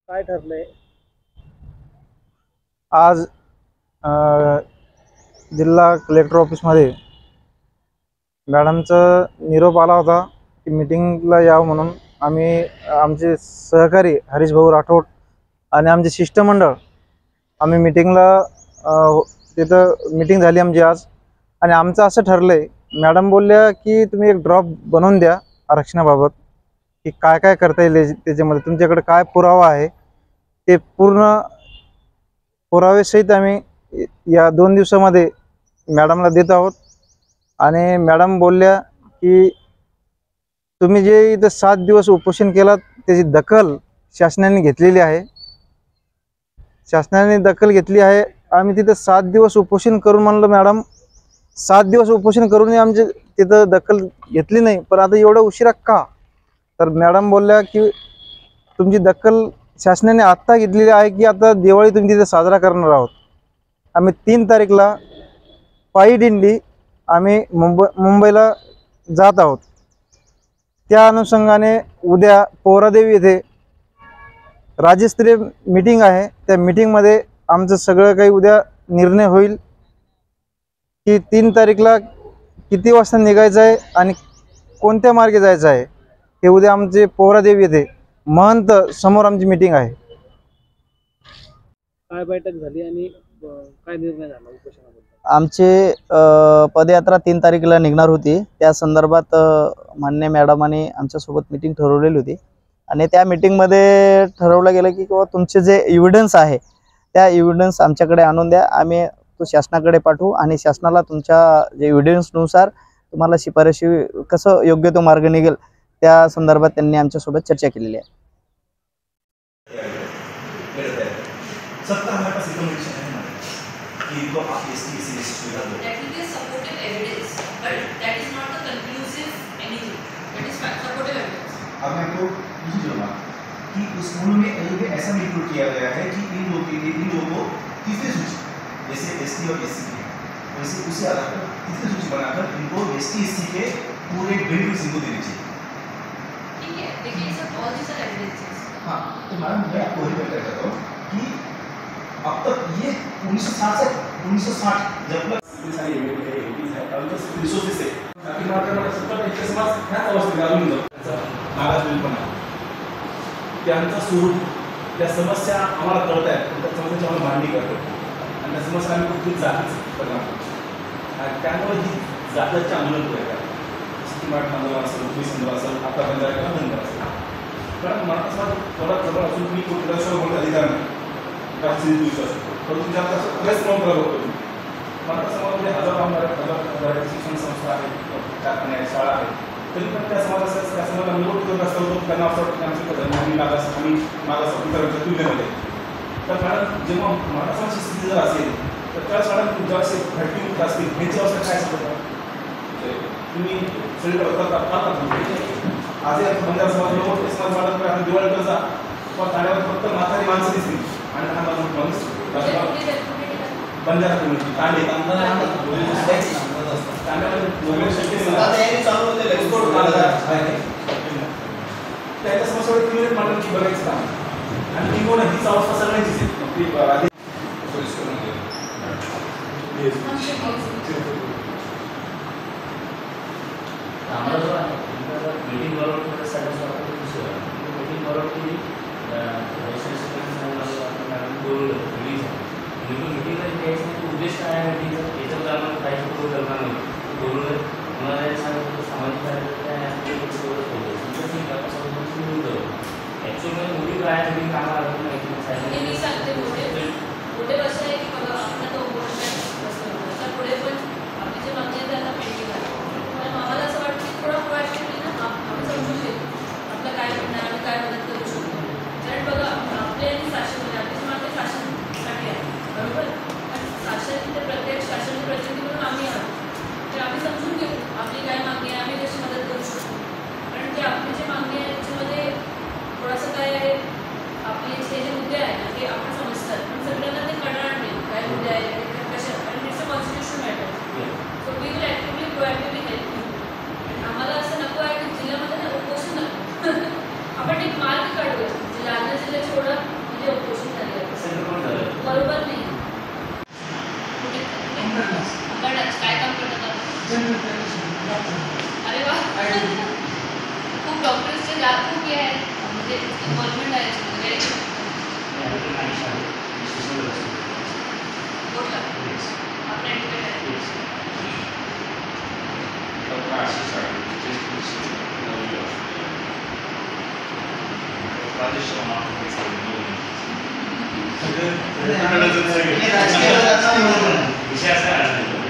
काय ठरलंय? आज जिल्हा कलेक्टर ऑफिसमध्ये मॅडमचा निरोप आला होता की मीटिंगला यावं म्हणून. आम्ही आमचे सहकारी हरीश भाऊ राठोड आणि आमचे शिष्टमंडळ आम्ही मीटिंगला तिथं मीटिंग झाली आमची आज. आणि आमचं असं ठरलं आहे, मॅडम बोलल्या की तुम्ही एक ड्रॉप बनवून द्या आरक्षणाबाबत, की काय काय करता येईल त्याच्यामध्ये, तुमच्याकडे काय पुरावा आहे ते पूर्ण पुरावेसहित आम्ही या 2 दिवसामध्ये मॅडमला देत आहोत. आणि मॅडम बोलल्या की तुम्ही जे इथं 7 दिवस उपोषण केलात त्याची दखल शासनाने घेतलेली आहे. शासनाने दखल घेतली आहे. आम्ही तिथं 7 दिवस उपोषण करून म्हणलं मॅडम 7 दिवस उपोषण करूनही आमची तिथं दखल घेतली नाही, पण आता एवढा उशिरा का? तर मॅडम बोलल्या की तुमची दखल शासनाने आत्ता घेतलेली आहे की आता दिवाळी तुम्ही तिथे साजरा करणार आहोत. आम्ही 3 तारीखला पायी दिंडी आम्ही मुंबईला जात आहोत. त्या अनुषंगाने उद्या पोहरादेवी येथे राज्यस्तरीय मीटिंग आहे. त्या मीटिंगमध्ये आमचं सगळं काही उद्या निर्णय होईल की 3 तारीखला किती वाजता निघायचं आहे आणि कोणत्या मार्गे जायचं आहे. हे उद्या आमचे पोहरादेवी येथे महंत समोर आमची मीटिंग आहे. काय बैठक झाली आणि काय निर्णय झाला उपोषणाबद्दल? आमचे पदयात्रा 3 तारखेला निघणार होती. त्या संदर्भात मान्य मॅडमांनी आमच्यासोबत मीटिंग ठरवलेली होती आणि त्या मीटिंगमध्ये ठरवलं गेलं की तुमचे जे एव्हिडन्स आहे त्या एव्हिडन्स आमच्याकडे आणून द्या, आम्ही तो शासनाकडे पाठवू आणि शासनाला तुमच्या जे एव्हिडन्सनुसार तुम्हाला शिफारशी कसं योग्य तो मार्ग निघेल त्या संदर्भात त्यांनी आमच्यासोबत चर्चा केलेली आहे. सत्ता हमारे पास इन्फॉर्मेशन है कि इनको आप इसकी सुविधा दो. That will be a supportive evidence, but that is not a conclusive anything. That is supportive evidence. अब मैं आपको यही बोलूँगा कि उस मूल में ऐसा इंक्लूड किया गया है कि इन लोगों को तीसरी सूची जैसे एसटी और एससी के वैसे उसी आधार पर तीसरी सूची बनाकर इनको एसटी एससी के पूरे बेनिफिट्स इनको देने चाहिए. ठीक है, देखिए ये सब all these are evidences. हाँ, तो मैडम मैं आपको वही बताना चाहता हूँ कि अब तक ये 1960 से 1960 जब तक सारी एविडेंस है और जो रिसोर्सेस है बाकी मात्र सत्तर टक्के समाज ह्याच अवस्थेत घालून जातो. मागासलेपणा त्यांचा सूट त्या समस्या आम्हाला कळत आहेत, पण त्या समस्याची आम्हाला मांडणी करतो आणि त्या समस्या आम्ही कुठली जातीच करणार आणि त्यामुळे ही जातीचे आंदोलन पुढे येतात. सिस्टमॅटिक आंदोलन असेल, तुम्ही संदर्भ असेल, आता बंद किंवा बंद असेल. कारण मराठा समाज थोडा जवळ असून तुम्ही कुठल्याशिवाय मोठा अधिकार नाही परंतु ज्या खरंच नोंद होतो. मराठा समाजामध्ये हजार हजार शिक्षण संस्था आहेत, कारखाने आहेत, शाळा आहेत, तरी पण त्या समाजाचा त्या समाजाला निवड करत असतो त्यांना असं वाटतं की आमची धर्मानी मागास इतरांच्या तुलनेमध्ये. तर मॅडम जेव्हा मराठा समाजाची स्थिती जर असेल तर त्या शाळा जेव्हा घटमुक्त असतील ह्याची अवस्था काय सांगतात तुम्ही सगळीकडे करतात. आज बंजारा समाज लोक समाज वाटत आपण दिवाळी करता पण ताड्यावर फक्त म्हातारी माणसं दिसतील आणि हा माणूस बंजारा कम्युनिटी तांडे त्याच्या समस्यावर क्लिअर मांडण्याची बघायचं काम आणि ती कोण हीच अवस्था सगळ्यांचीच आहे. आम्हाला जो आहे मीटिंग बरोबर सगळ्या मीटिंग बरोबर की रिलीज आहे मीटिंगला घ्यायचं उद्देश काय आहे मीटिंगचा याच्यावर आपण काही फोटो करणार नाही. बोलून मला सांगितलं सामाजिक ॲक्च्युअली मोठी काय आहे मीटिंग कामाला माहिती मी सांगते मोठे असं आहे की बघा आपण आता उपोषण पुढे पण आपली जे मागणी आहे त्यांना पेंडिंग आहे. पण आम्हाला असं वाटतं की थोडा प्रोॲक्टिव्हली ना आपण समजून घेतो आपलं काय म्हणणं आणि काय मदत करू शकतो. कारण बघा आपले आणि शासन आपली मागणी शासनासाठी आहे बरोबर, पण शासन ते प्रत्येक शासन प्रतिनिधी म्हणून आम्ही आहोत. तर आम्ही समजून घेऊ आपली काय मागणी आहे, आम्ही कशी मदत करू शकतो. कारण ते आपली जी मागणी आहे त्याच्यामध्ये थोडंसं काय आहे आपली इससे जागरूक ये है म्हणजे इन्वॉल्वमेंट आहे याच्यामध्ये वोट लागतो आपण ॲक्टिवेट आहे विषय असा आहे